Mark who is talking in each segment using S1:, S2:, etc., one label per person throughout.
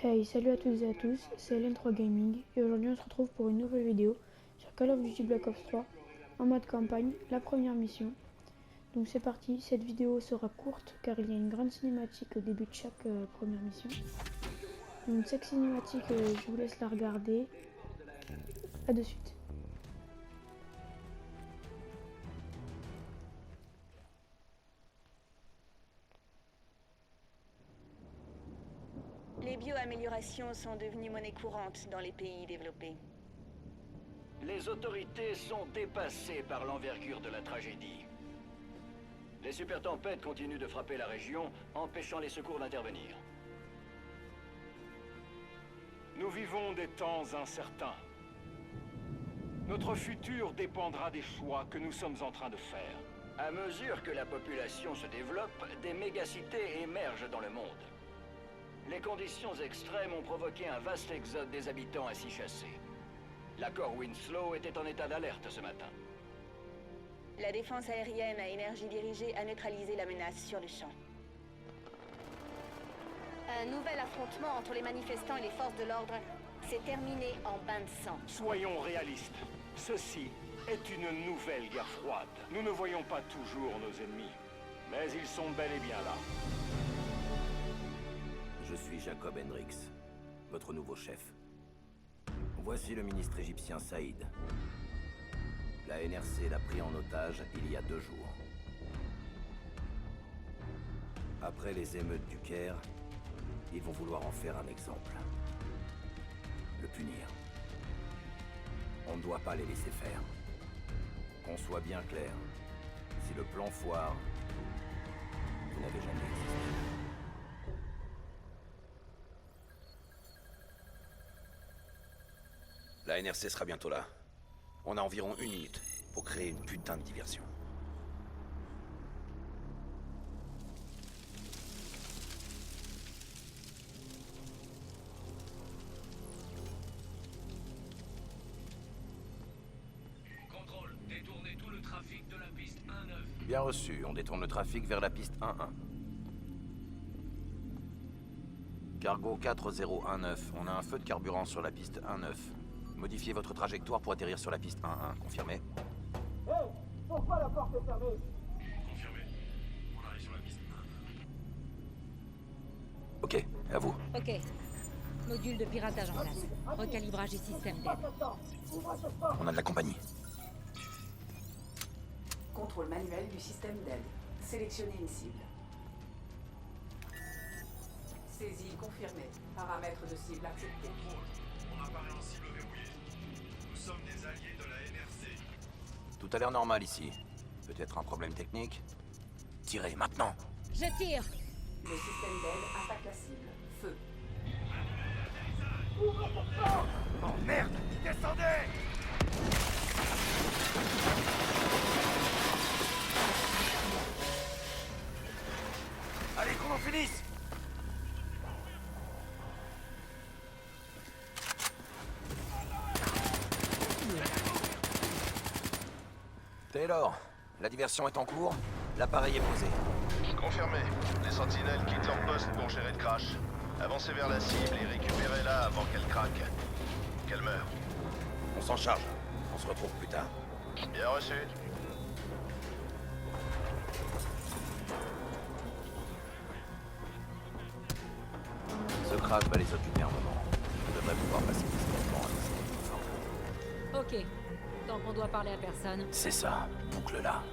S1: Hey, salut à toutes et à tous, c'est LN3 Gaming et aujourd'hui on se retrouve pour une nouvelle vidéo sur Call of Duty Black Ops 3 en mode campagne, la première mission. Donc c'est parti, cette vidéo sera courte car il y a une grande cinématique au début de chaque première mission. Donc cette cinématique, je vous laisse la regarder. A de suite.
S2: Les bioaméliorations sont devenues monnaie courante dans les pays développés.
S3: Les autorités sont dépassées par l'envergure de la tragédie. Les super tempêtes continuent de frapper la région, empêchant les secours d'intervenir.
S4: Nous vivons des temps incertains. Notre futur dépendra des choix que nous sommes en train de faire.
S3: À mesure que la population se développe, des mégacités émergent dans le monde. Les conditions extrêmes ont provoqué un vaste exode des habitants à s'y chasser. L'accord Winslow était en état d'alerte ce matin.
S2: La défense aérienne à énergie dirigée a neutralisé la menace sur le champ. Un nouvel affrontement entre les manifestants et les forces de l'ordre s'est terminé en bain de sang.
S4: Soyons réalistes. Ceci est une nouvelle guerre froide. Nous ne voyons pas toujours nos ennemis, mais ils sont bel et bien là.
S5: Je suis Jacob Hendricks, votre nouveau chef. Voici le ministre égyptien Saïd. La NRC l'a pris en otage il y a 2 jours. Après les émeutes du Caire, ils vont vouloir en faire un exemple. Le punir. On ne doit pas les laisser faire. Qu'on soit bien clair. Si le plan foire, vous n'avez jamais existé. La NRC sera bientôt là. On a environ 1 minute pour créer une putain de diversion.
S6: Contrôle, détournez tout le trafic de la piste 1-9.
S5: Bien reçu, on détourne le trafic vers la piste 1-1. Cargo 4019, on a un feu de carburant sur la piste 1-9. Modifiez votre trajectoire pour atterrir sur la piste 1-1, confirmé?
S7: Hey, pourquoi la porte est fermée?
S6: Confirmé. On arrive sur la piste 1-9.
S5: Ok, à vous.
S8: Ok. Module de piratage en place. Recalibrage et système d'aide.
S5: On a de la compagnie.
S9: Contrôle manuel du système d'aide. Sélectionnez une cible. Saisie confirmée. Paramètres de cible acceptés.
S6: Contrôle. On apparaît en cible verrouillée. Nous sommes des alliés de la NRC.
S5: Tout a l'air normal ici. Peut-être un problème technique? Tirez, maintenant!
S8: Je tire.
S9: Le système d'aide attaque la cible. Feu.
S4: Oh merde! Descendez!
S5: Allez, qu'on en finisse! Taylor, la diversion est en cours, l'appareil est posé.
S10: Confirmé. Les sentinelles quittent leur poste pour gérer le crash. Avancez vers la cible et récupérez-la avant qu'elle craque. Qu'elle meure.
S5: On s'en charge, on se retrouve plus tard.
S10: Bien reçu.
S5: Ce crash va les occuper un moment. On devrait pouvoir passer discrètement à l'essai.
S8: Ok. Tant qu'on doit parler à personne.
S5: C'est ça, boucle-la.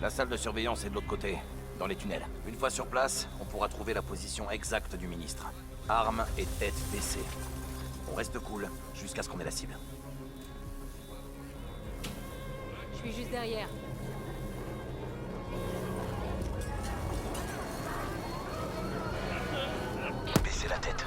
S5: La salle de surveillance est de l'autre côté, dans les tunnels. Une fois sur place, on pourra trouver la position exacte du ministre. Armes et tête baissée. On reste cool, jusqu'à ce qu'on ait la cible.
S8: Je suis juste derrière.
S5: Baissez la tête.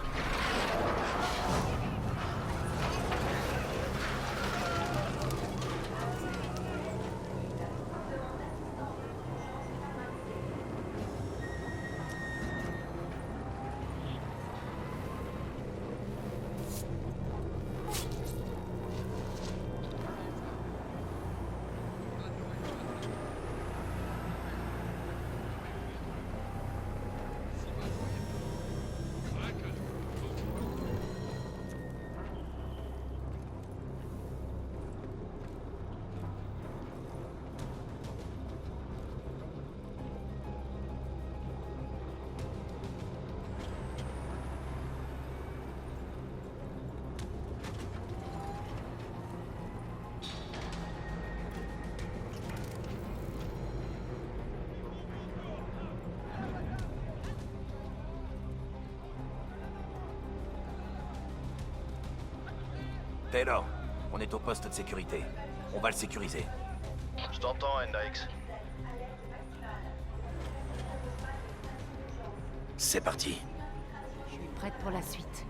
S5: Taylor, on est au poste de sécurité. On va le sécuriser.
S10: Je t'entends, Hendrix.
S5: C'est parti.
S8: Je suis prête pour la suite.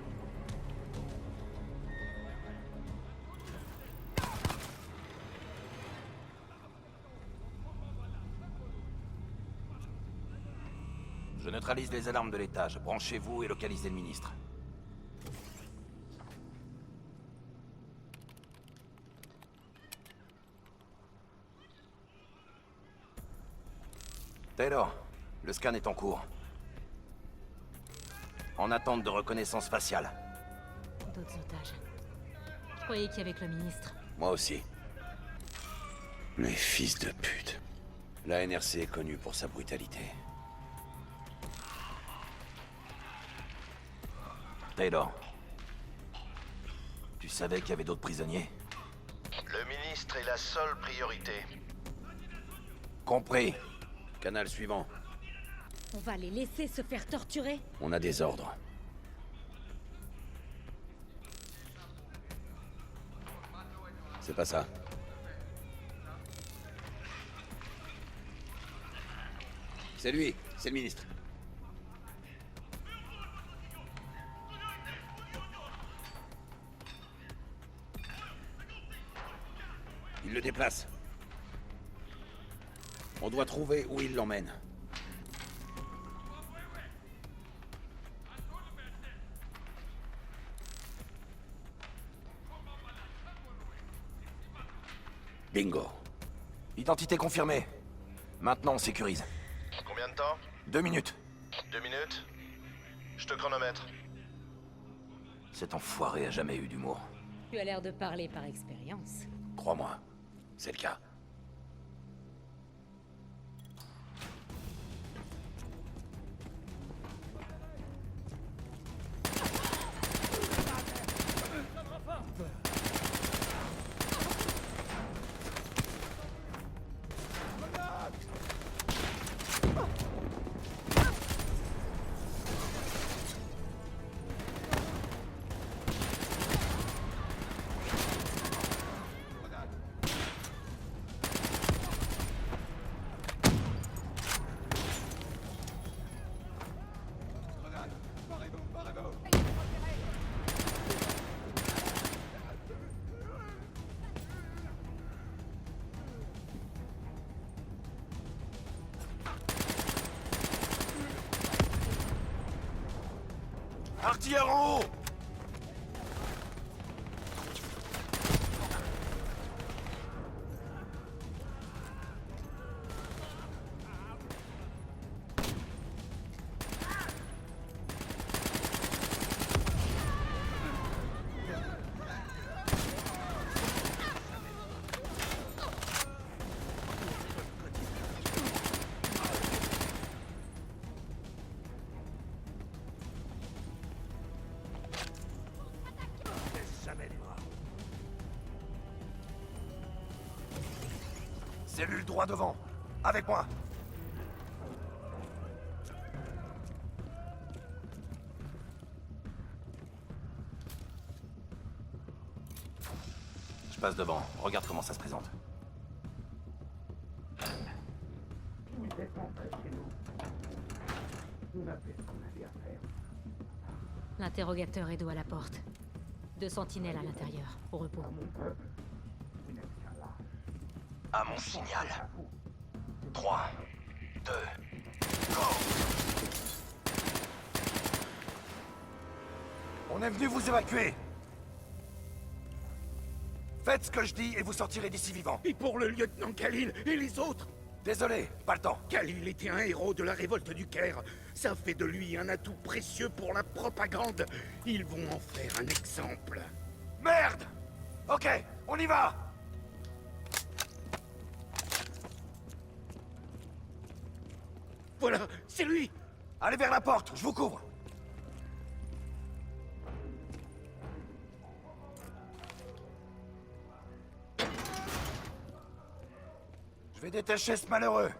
S5: Je neutralise les alarmes de l'étage. Branchez-vous et localisez le ministre. Taylor, le scan est en cours. En attente de reconnaissance faciale.
S8: D'autres otages. Je croyais qu'il y avait que le ministre.
S5: Moi aussi. Les fils de pute. La NRC est connue pour sa brutalité. Taylor. Tu savais qu'il y avait d'autres prisonniers?
S10: Le ministre est la seule priorité.
S5: Compris. Canal suivant.
S8: On va les laisser se faire torturer?
S5: On a des ordres. C'est pas ça. C'est lui, c'est le ministre. Il le déplace. On doit trouver où il l'emmène. Bingo. Identité confirmée. Maintenant, on sécurise.
S10: Combien de temps?
S5: 2 minutes.
S10: 2 minutes? Je te chronomètre.
S5: Cet enfoiré a jamais eu d'humour.
S8: Tu as l'air de parler par expérience.
S5: Crois-moi, c'est le cas. Artilleurs en haut! Cellule droit devant. Avec moi. Je passe devant. Regarde comment ça se présente.
S7: Vous êtes entrés chez nous. Vous avez ce qu'on avait à faire.
S8: L'interrogateur est dos à la porte. 2 sentinelles à l'intérieur, au repos.
S7: Mon peuple, vous n'êtes qu'un lâche.
S5: À mon signal. 3, 2, go! On est venu vous évacuer. Faites ce que je dis et vous sortirez d'ici vivant.
S11: Et pour le lieutenant Khalil et les autres?
S5: Désolé, pas le temps.
S11: Khalil était un héros de la révolte du Caire. Ça fait de lui un atout précieux pour la propagande. Ils vont en faire un exemple.
S5: Merde! Ok, on y va!
S11: Voilà, c'est lui!
S5: Allez vers la porte, je vous couvre. Je vais détacher ce malheureux.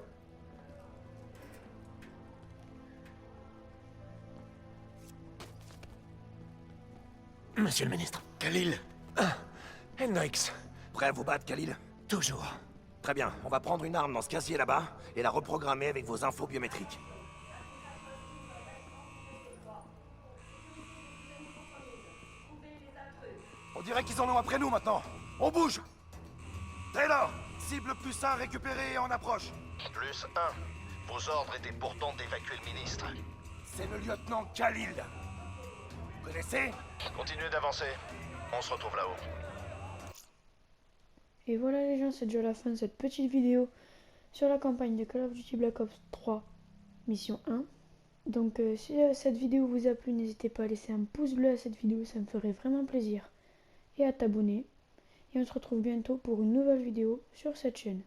S11: Monsieur le ministre. Khalil,
S12: Hendrix.
S5: Prêt à vous battre, Khalil?
S12: Toujours.
S5: Très bien, on va prendre une arme dans ce casier là-bas et la reprogrammer avec vos infos biométriques. On dirait qu'ils en ont après nous maintenant. On bouge! Taylor, cible +1 récupérée et en approche.
S10: +1. Vos ordres étaient pourtant d'évacuer le ministre.
S5: C'est le lieutenant Khalil. Vous connaissez?
S10: Continuez d'avancer. On se retrouve là-haut.
S1: Et voilà les gens, c'est déjà la fin de cette petite vidéo sur la campagne de Call of Duty Black Ops 3 mission 1. Donc si cette vidéo vous a plu, n'hésitez pas à laisser un pouce bleu à cette vidéo, ça me ferait vraiment plaisir. Et à t'abonner. Et on se retrouve bientôt pour une nouvelle vidéo sur cette chaîne.